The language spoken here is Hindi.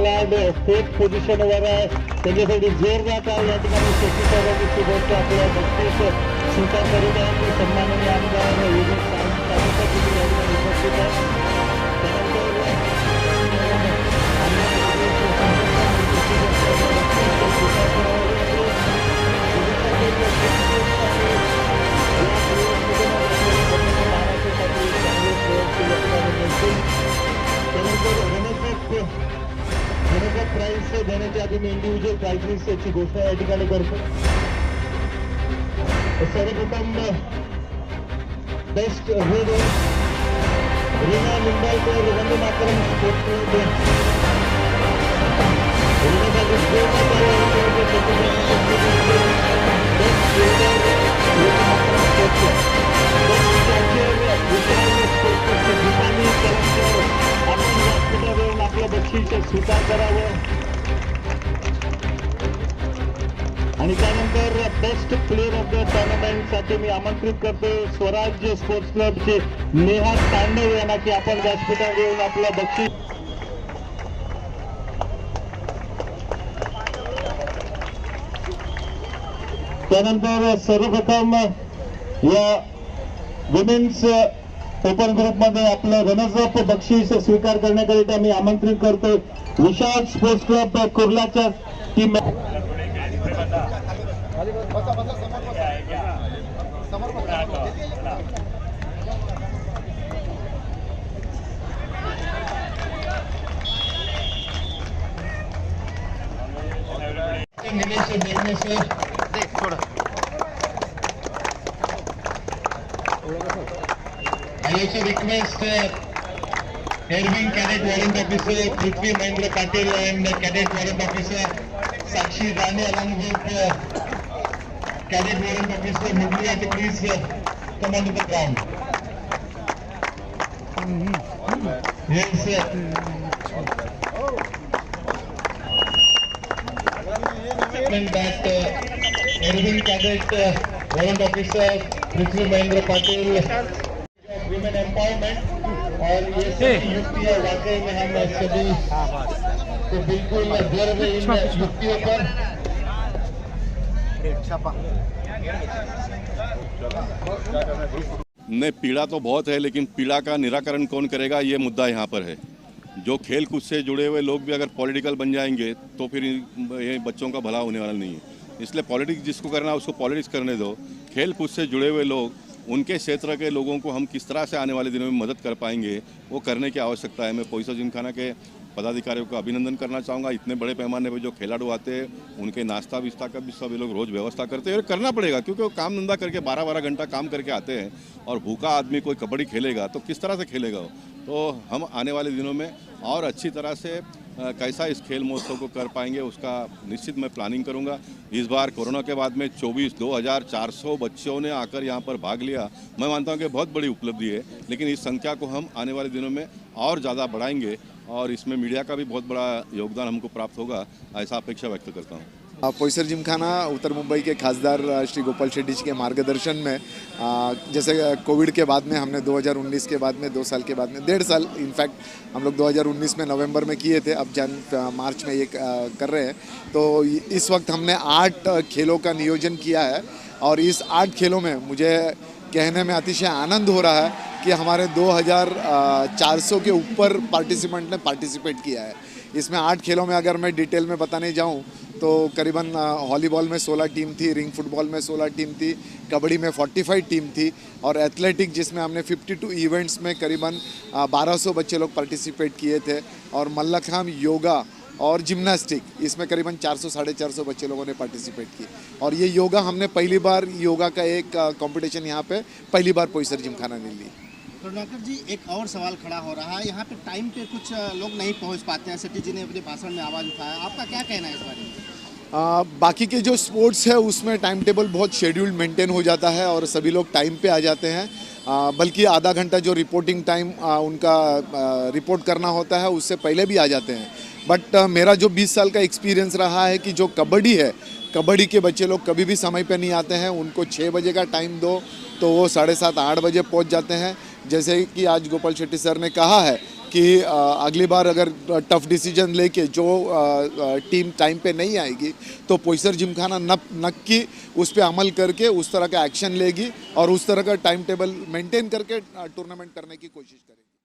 स्क्वॉड सेफ पोझिशनवर आहे, त्यांच्यासाठी जोरदार टाळ्या या ठिकाणी शेतीची गोष्ट आपल्या बक्षीस स्वीकार करीत आहे. सन्माननीय आमदार विजय सावंत या ठिकाणी उपस्थित आहे. प्राइस देण्याच्या आधी मी इंडिव्हिज्युअल प्राइजेसची घोषणा या ठिकाणी करतो. सर्वप्रथम best hero Reena Limbalkar Vande Mataram sports club आपलं बक्षीस स्वीकार करावं. आणि त्यानंतर best player of the tournament साठी मी आमंत्रित करतो स्वराज्य स्पोर्ट्स क्लबचे नेहा तांडव यांना की आपण व्यासपीठावर येऊन आपलं बक्षीस. त्यानंतर सर्वप्रथम या वुमेन्स ओपन ग्रुपमध्ये आपलं रनर्स अप बक्षीस स्वीकार करण्याकरिता मी आमंत्रित करतो विशाल स्पोर्ट्स क्लब कुर्लाच्या team. I also request Airwing Cadet Warrant Officer Prithvi Mahendra Patil and Cadet Warrant Officer Sakshi Rane along with Cadet Warrant Officer Muglia to please come onto the ground. Yes, sir. That Airwing Cadet Warrant Officer Prithvi Mahendra Patil Women Empowerment और ये सभी युक्तियाँ वाकई में हम सभी तो बिल्कुल गर्व इन युक्तियों पर. नहीं, पीड़ा तो बहुत है, लेकिन पीड़ा का निराकरण कौन करेगा, ये मुद्दा यहाँ पर है. जो खेल कूद से जुड़े हुए लोग भी अगर पॉलिटिकल बन जाएंगे तो फिर ये बच्चों का भला होने वाला नहीं है. इसलिए पॉलिटिक्स जिसको करना है उसको पॉलिटिक्स करने दो. खेल कूद से जुड़े हुए लोग, उनके क्षेत्र के लोगों को हम किस तरह से आने वाले दिनों में मदद कर पाएंगे वो करने की आवश्यकता है. मैं पोइसा जिमखाना के पदाधिकारियों का अभिनंदन करना चाहूँगा. इतने बड़े पैमाने पर जो खिलाड़ू आते हैं उनके नाश्ता विस्ता का भी सभी लोग रोज़ व्यवस्था करते हैं और करना पड़ेगा, क्योंकि वो काम धंधा करके 12-12 घंटा काम करके आते हैं और भूखा आदमी कोई कबड्डी खेलेगा तो किस तरह से खेलेगा वो. तो हम आने वाले दिनों में और अच्छी तरह से कैसा इस खेल महोत्सव को कर पाएंगे उसका निश्चित मैं प्लानिंग करूंगा. इस बार कोरोना के बाद में 24,400 बच्चों ने आकर यहां पर भाग लिया. मैं मानता हूं कि बहुत बड़ी उपलब्धि है, लेकिन इस संख्या को हम आने वाले दिनों में और ज़्यादा बढ़ाएंगे और इसमें मीडिया का भी बहुत बड़ा योगदान हमको प्राप्त होगा, ऐसा अपेक्षा व्यक्त करता हूँ. पोईसर जिमखाना उत्तर मुंबई के खासदार श्री गोपाल शेट्टी जी के मार्गदर्शन में जैसे कोविड के बाद में हमने 2019 के बाद में 2 साल के बाद में 1.5 साल इनफैक्ट हम लोग 2019 में नवंबर में किए थे, अब मार्च में ये कर रहे हैं. तो इस वक्त हमने 8 खेलों का नियोजन किया है और इस 8 खेलों में मुझे कहने में अतिशय आनंद हो रहा है कि हमारे 2,400 के ऊपर पार्टिसिपेंट ने पार्टिसिपेट किया है. इसमें 8 खेलों में अगर मैं डिटेल में बताने जाऊं तो करीबन वॉलीबॉल में 16 टीम थी, रिंग फुटबॉल में 16 टीम थी, कबड्डी में 45 टीम थी और एथलेटिक जिसमें हमने 52 इवेंट्स में करीबन 1200 बच्चे लोग पार्टिसिपेट किए थे और मल्लखांब, योगा और जिम्नास्टिक इसमें करीबन 400-450 बच्चे लोगों ने पार्टिसिपेट की. और ये योगा हमने पहली बार योगा का एक कंपटीशन यहाँ पे पहली बार पोईसर जिमखाना ने ली. करुणाकर जी, एक और सवाल खड़ा हो रहा है, यहाँ पे टाइम पे कुछ लोग नहीं पहुँच पाते हैं. सेठी जी ने अपने भाषण में आवाज़ उठाया, आपका क्या कहना है इस बारे में? बाकी के जो स्पोर्ट्स है उसमें टाइम टेबल बहुत शेड्यूल मेंटेन हो जाता है और सभी लोग टाइम पे आ जाते हैं. बल्कि आधा घंटा जो रिपोर्टिंग टाइम उनका रिपोर्ट करना होता है उससे पहले भी आ जाते हैं. बट मेरा जो 20 साल का एक्सपीरियंस रहा है कि जो कबड्डी है, कबड्डी के बच्चे लोग कभी भी समय पे नहीं आते हैं. उनको 6 बजे का टाइम दो तो वो 7:30-8 बजे पहुंच जाते हैं. जैसे कि आज गोपाल शेट्टी सर ने कहा है कि अगली बार अगर टफ डिसीजन लेके जो टीम टाइम पे नहीं आएगी तो पोईसर जिमखाना नक्की उस पर अमल करके उस तरह का एक्शन लेगी और उस तरह का टाइम टेबल मेंटेन करके टूर्नामेंट करने की कोशिश करेगी।